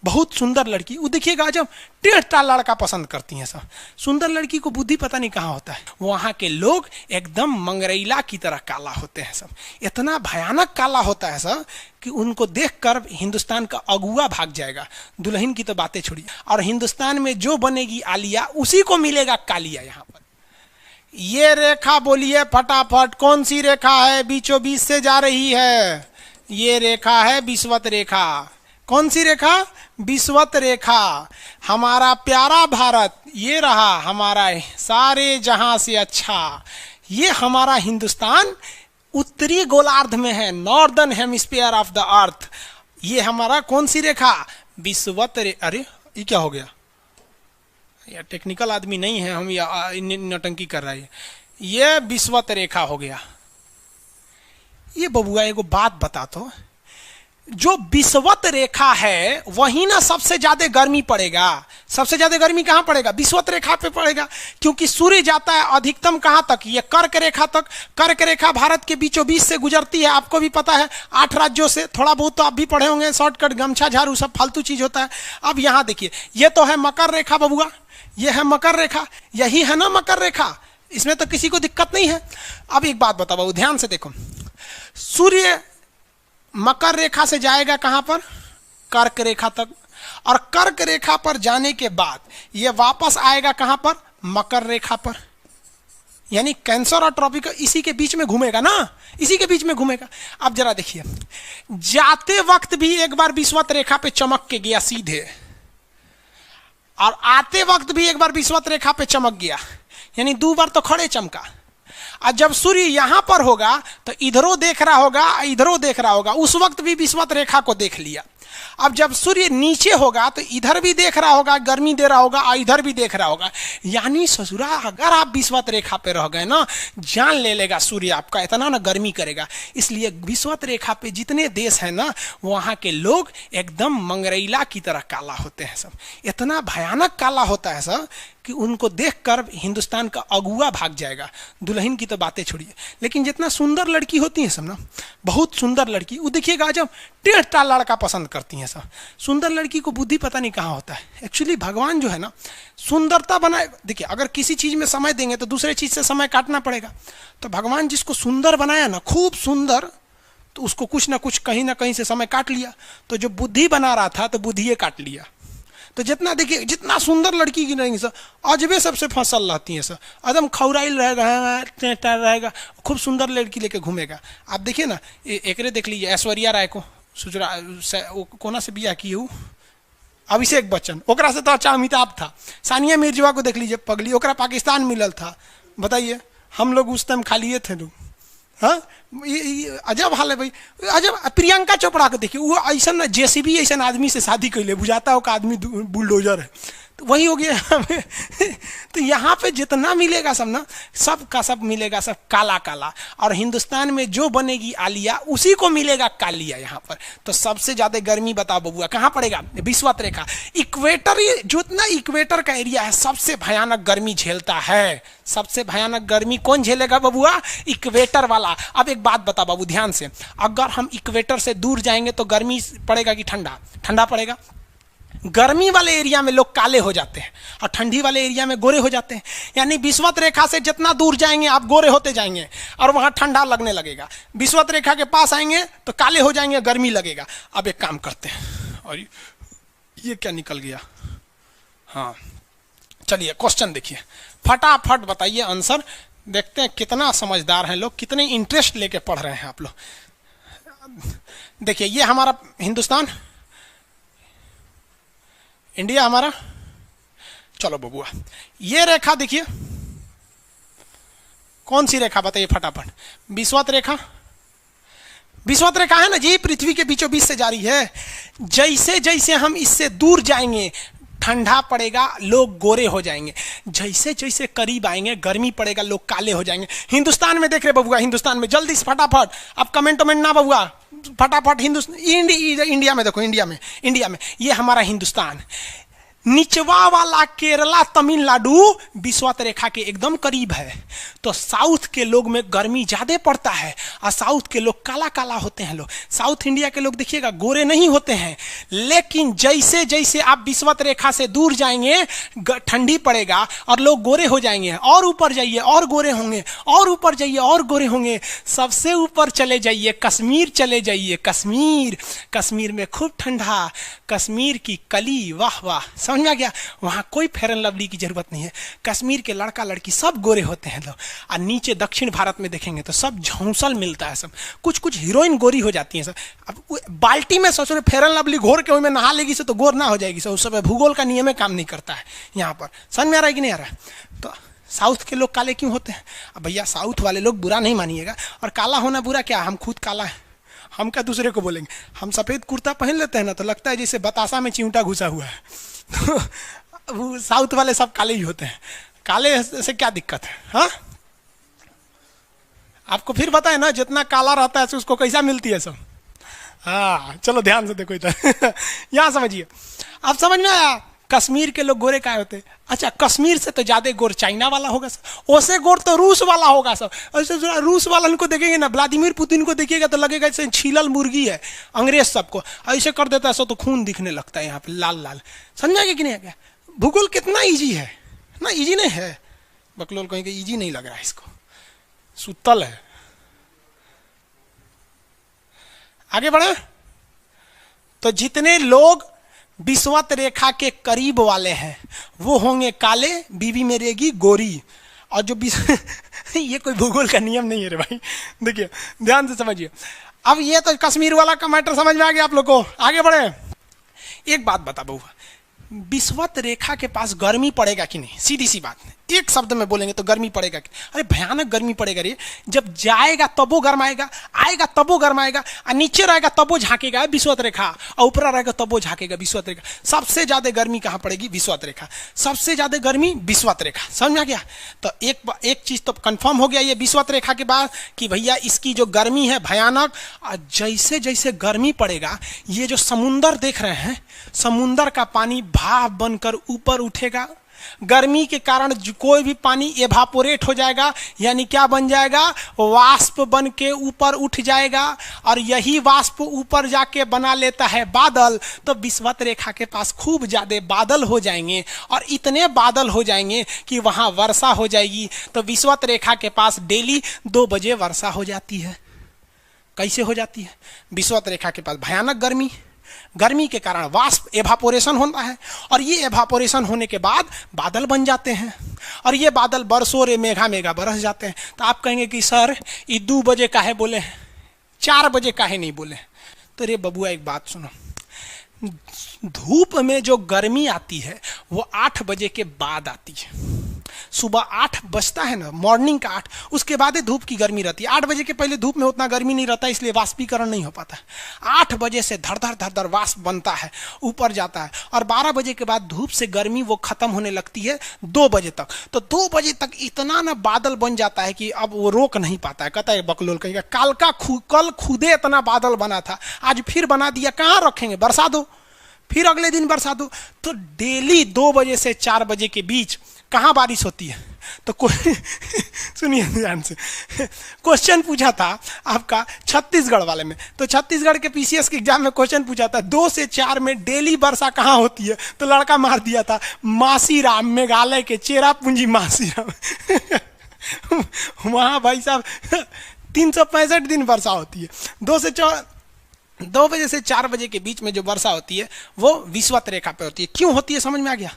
बहुत सुंदर लड़की, वो देखिएगा जब टेढ़ टाल लड़का पसंद करती हैं सब। सुंदर लड़की को बुद्धि पता नहीं कहाँ होता है। वहाँ के लोग एकदम मंगरैला की तरह काला होते हैं सब, इतना भयानक काला होता है सब कि उनको देखकर हिंदुस्तान का अगुआ भाग जाएगा। दुल्हन की तो बातें छोड़िए, और हिंदुस्तान में जो बनेगी आलिया उसी को मिलेगा कालिया। यहाँ पर ये रेखा बोलिए फटाफट, कौन सी रेखा है बीचों बीच से जा रही है? ये रेखा है विषुवत रेखा। कौन सी रेखा? विषुवत रेखा। हमारा प्यारा भारत ये रहा, हमारा सारे जहां से अच्छा, ये हमारा हिंदुस्तान उत्तरी गोलार्ध में है, northern hemisphere of the earth. ये हमारा कौन सी रेखा? विषुवत रेखा। अरे ये क्या हो गया यार, टेक्निकल आदमी नहीं है हम, या नौटंकी कर रहा है। ये विषुवत रेखा हो गया। ये बबुआ एगो बात बता, तो जो विषुवत रेखा है वही ना सबसे ज्यादा गर्मी पड़ेगा। सबसे ज्यादा गर्मी कहां पड़ेगा? विषुवत रेखा पे पड़ेगा, क्योंकि सूर्य जाता है अधिकतम कहां तक? ये कर्क रेखा तक। कर्क रेखा भारत के बीचों बीच से गुजरती है, आपको भी पता है, 8 राज्यों से। थोड़ा बहुत तो आप भी पढ़े होंगे, शॉर्टकट, गमछा झाड़ू सब फालतू चीज होता है। अब यहां देखिए, ये तो है मकर रेखा बबुआ, ये है मकर रेखा, यही है ना मकर रेखा, इसमें तो किसी को दिक्कत नहीं है। अब एक बात बताओ बाबू, ध्यान से देखो, सूर्य मकर रेखा से जाएगा कहां पर? कर्क रेखा तक, और कर्क रेखा पर जाने के बाद यह वापस आएगा कहां पर? मकर रेखा पर। यानी कैंसर और ट्रॉपिकल इसी के बीच में घूमेगा ना, इसी के बीच में घूमेगा। अब जरा देखिए, जाते वक्त भी एक बार विषुवत रेखा पे चमक के गया सीधे, और आते वक्त भी एक बार विषुवत रेखा पे चमक गया, यानी 2 बार तो खड़े चमका। और जब सूर्य यहां पर होगा तो इधरों देख रहा होगा, इधरों देख रहा होगा, उस वक्त भी विषुवत रेखा को देख लिया। अब जब सूर्य नीचे होगा तो इधर भी देख रहा होगा, गर्मी दे रहा होगा, और इधर भी देख रहा होगा। यानी ससुरा अगर आप विषुवत रेखा पे रह गए ना, जान ले लेगा सूर्य आपका, इतना ना गर्मी करेगा। इसलिए विषुवत रेखा पे जितने देश हैं ना, वहाँ के लोग एकदम मंगरैला की तरह काला होते हैं सब, इतना भयानक काला होता है सब कि उनको देखकर हिंदुस्तान का अगुआ भाग जाएगा। दुल्हन की तो बातें छोड़िए, लेकिन जितना सुंदर लड़की होती है सब ना, बहुत सुंदर लड़की, वो देखिएगा जब टेढ़ टाल लड़का पसंद करती हैं सब। सुंदर लड़की को बुद्धि पता नहीं कहाँ होता है। एक्चुअली भगवान जो है ना, सुंदरता बनाए, देखिए अगर किसी चीज में समय देंगे तो दूसरे चीज से समय काटना पड़ेगा। तो भगवान जिसको सुंदर बनाया ना, खूब सुंदर, तो उसको कुछ ना कुछ कहीं ना कहीं से समय काट लिया। तो जो बुद्धि बना रहा था तो बुद्धि काट लिया। तो जितना देखिए, जितना सुंदर लड़की की रहेंगी सर, अजबे सबसे फसल रहती हैं सर, एकदम खौराइल रहेगा, खूब सुंदर लड़की लेके घूमेगा। आप देखिए ना, एकरे देख लीजिए, ऐश्वर्या राय को कोना से बिया की हूँ, अभिषेक बच्चन, ओकरा से तो अच्छा अमिताभ था। सानिया मिर्जा को देख लीजिए, पगली, ओकरा पाकिस्तान मिलल था। बताइए, हम लोग उस टाइम खालिए थे लोग। हाँ, अजब हाल है भाई, अजब। प्रियंका चोपड़ा को देखिए, वो ऐसा ना जेसीबी ऐसा आदमी से शादी कैले, बुझाता हो का आदमी बुलडोजर है, तो वही हो गया। तो यहाँ पे जितना मिलेगा सब ना, सब का सब मिलेगा सब काला काला, और हिंदुस्तान में जो बनेगी आलिया उसी को मिलेगा कालिया यहाँ पर। तो सबसे ज्यादा गर्मी बताओ बबुआ कहाँ पड़ेगा? विषुवत रेखा, इक्वेटर, जितना इक्वेटर का एरिया है सबसे भयानक गर्मी झेलता है। सबसे भयानक गर्मी कौन झेलेगा बबुआ? इक्वेटर वाला। अब एक बात बता बाबू ध्यान से, अगर हम इक्वेटर से दूर जाएंगे तो गर्मी पड़ेगा कि ठंडा? ठंडा पड़ेगा। गर्मी वाले एरिया में लोग काले हो जाते हैं और ठंडी वाले एरिया में गोरे हो जाते हैं। यानी विषुवत रेखा से जितना दूर जाएंगे आप गोरे होते जाएंगे और वहां ठंडा लगने लगेगा। विषुवत रेखा के पास आएंगे तो काले हो जाएंगे, गर्मी लगेगा। अब एक काम करते हैं, और ये क्या निकल गया? हाँ चलिए, क्वेश्चन देखिए, फटाफट बताइए आंसर। देखते हैं कितना समझदार हैं लोग, कितने इंटरेस्ट लेके पढ़ रहे हैं आप लोग। देखिए, ये हमारा हिंदुस्तान, इंडिया हमारा। चलो बबुआ, ये रेखा देखिए, कौन सी रेखा बताइए फटाफट? विषुवत रेखा। विषुवत रेखा है ना जी, पृथ्वी के बीचों बीच से जा रही है। जैसे जैसे हम इससे दूर जाएंगे ठंडा पड़ेगा, लोग गोरे हो जाएंगे। जैसे जैसे करीब आएंगे गर्मी पड़ेगा, लोग काले हो जाएंगे। हिंदुस्तान में देख रहे बबुआ, हिंदुस्तान में जल्दी से फटाफट, अब कमेंट ना बबुआ, फटाफट हिंदुस्तान, इंडिया में देखो, इंडिया में ये हमारा हिंदुस्तान। निचवा वाला केरला तमिलनाडु विषुवत रेखा के एकदम करीब है। तो साउथ के लोग में गर्मी ज्यादा पड़ता है और साउथ के लोग काला काला होते हैं। लोग साउथ इंडिया के लोग देखिएगा गोरे नहीं होते हैं, लेकिन जैसे जैसे आप विषुवत रेखा से दूर जाएंगे ठंडी पड़ेगा और लोग गोरे हो जाएंगे। और ऊपर जाइए और गोरे होंगे, और ऊपर जाइए और गोरे होंगे। सबसे ऊपर चले जाइए, कश्मीर चले जाइए। कश्मीर में खूब ठंडा, कश्मीर की कली, वाह वाह, समझ में आ गया। वहां कोई फेयर एंड लवली की जरूरत नहीं है। कश्मीर के लड़का लड़की सब गोरे होते हैं लोग। और नीचे दक्षिण भारत में देखेंगे तो सब झौंसल मिलता है, सब कुछ कुछ हीरोइन गोरी हो जाती हैं सब। अब बाल्टी में सोच रहे फेयर एंड लवली घोर के उसमें नहा लेगी से तो गोर ना हो जाएगी। उस समय भूगोल का नियम काम नहीं करता है यहाँ पर। समझ में आ रहा है कि नहीं आ रहा है? तो साउथ के लोग काले क्यों होते हैं? अब भैया साउथ वाले लोग बुरा नहीं मानिएगा, और काला होना बुरा क्या, हम खुद काला है, हम क्या दूसरे को बोलेंगे। हम सफेद कुर्ता पहन लेते हैं ना तो लगता है जैसे बतासा में चिमटा घुसा हुआ है। तो साउथ वाले सब काले ही होते हैं। काले से क्या दिक्कत है? हाँ, आपको फिर बताए ना, जितना काला रहता है उसको कैसा मिलती है सब। हाँ चलो ध्यान से देखो इधर। यहाँ समझिए, आप समझ में आया कश्मीर के लोग गोरे काय होते हैं? अच्छा, कश्मीर से तो ज्यादा गोर चाइना वाला होगा सर, ओसे गोर तो रूस वाला होगा सर। ऐसे रूस वाला को देखेंगे ना, व्लादिमीर पुतिन को देखिएगा तो लगेगा जैसे छीलल मुर्गी है। अंग्रेज सबको ऐसे कर देता है सो तो खून दिखने लगता है यहाँ पे लाल लाल। समझाएगा कि नहीं? क्या भूगोल कितना इजी है ना? इजी नहीं है, बकलोल कहेंगे इजी नहीं लग रहा है इसको, सुतल है। आगे बढ़े तो जितने लोग विषुवत रेखा के करीब वाले हैं वो होंगे काले, बीवी में रहेगी गोरी। और जो ये कोई भूगोल का नियम नहीं है रे भाई, देखिए ध्यान से समझिए। अब ये तो कश्मीर वाला का मैटर समझ में आ गया आप लोग को। आगे बढ़े, एक बात बता बउआ, विषुवत रेखा के पास गर्मी पड़ेगा कि नहीं? सीधी सी बात, एक शब्द में बोलेंगे तो गर्मी पड़ेगा कि? अरे भयानक गर्मी पड़ेगा रे। जब जाएगा तब वो गर्माएगा, आएगा तब वो गर्माएगा, और नीचे रहेगा तब वो झांकेगा विषुवत रेखा, और ऊपर रहेगा तब वो झांकेगा विषुवत रेखा। सबसे ज्यादा गर्मी कहाँ पड़ेगी? विषुवत रेखा। सबसे ज्यादा गर्मी विषुवत रेखा। समझ में आ गया? तो एक चीज तो कंफर्म हो गया ये विषुवत रेखा के बाद कि भैया इसकी जो गर्मी है भयानक। और जैसे जैसे गर्मी पड़ेगा, ये जो समुंदर देख रहे हैं, समुंदर का पानी भाप बनकर ऊपर उठेगा। गर्मी के कारण कोई भी पानी एवापोरेट हो जाएगा, यानी क्या बन जाएगा? वाष्प बन के ऊपर उठ जाएगा। और यही वाष्प ऊपर जाके बना लेता है बादल। तो विषुवत रेखा के पास खूब ज्यादा बादल हो जाएंगे, और इतने बादल हो जाएंगे कि वहां वर्षा हो जाएगी। तो विषुवत रेखा के पास डेली 2 बजे वर्षा हो जाती है। कैसे हो जाती है? विषुवत रेखा के पास भयानक गर्मी के कारण वाष्प एवापोरेशन होता है, और ये एवापोरेशन होने के बाद बादल बन जाते हैं, और ये बादल बरसों रे मेघा बरस जाते हैं। तो आप कहेंगे कि सर ये 2 बजे काहे बोले, 4 बजे काहे नहीं बोले? तो रे बबुआ एक बात सुनो, धूप में जो गर्मी आती है वो 8 बजे के बाद आती है। सुबह 8 बजता है ना, मॉर्निंग का 8, उसके बाद ही धूप की गर्मी रहती है। 8 बजे के पहले धूप में उतना गर्मी नहीं रहता, इसलिए वाष्पीकरण नहीं हो पाता है। 8 बजे से धड़ वाष्प बनता है, ऊपर जाता है, और 12 बजे के बाद धूप से गर्मी वो खत्म होने लगती है 2 बजे तक। तो 2 बजे तक इतना ना बादल बन जाता है कि अब वो रोक नहीं पाता है। कहता है बकलोल कहेगा कल खुदे इतना बादल बना था, आज फिर बना दिया, कहाँ रखेंगे? बरसा दो, फिर अगले दिन बरसा दो। तो डेली 2 बजे से 4 बजे के बीच कहाँ बारिश होती है? तो कोई सुनिए ध्यान से, क्वेश्चन पूछा था आपका छत्तीसगढ़ वाले में। तो छत्तीसगढ़ के पीसीएस के एग्जाम में क्वेश्चन पूछा था 2 से 4 में डेली वर्षा कहाँ होती है? तो लड़का मार दिया था मासीराम, मेघालय के चेरापूंजी मासीराम। वहां भाई साहब 365 दिन वर्षा होती है। 2 बजे से 4 बजे के बीच में जो वर्षा होती है वो विषुवत रेखा पे होती है। क्यों होती है समझ में आ गया?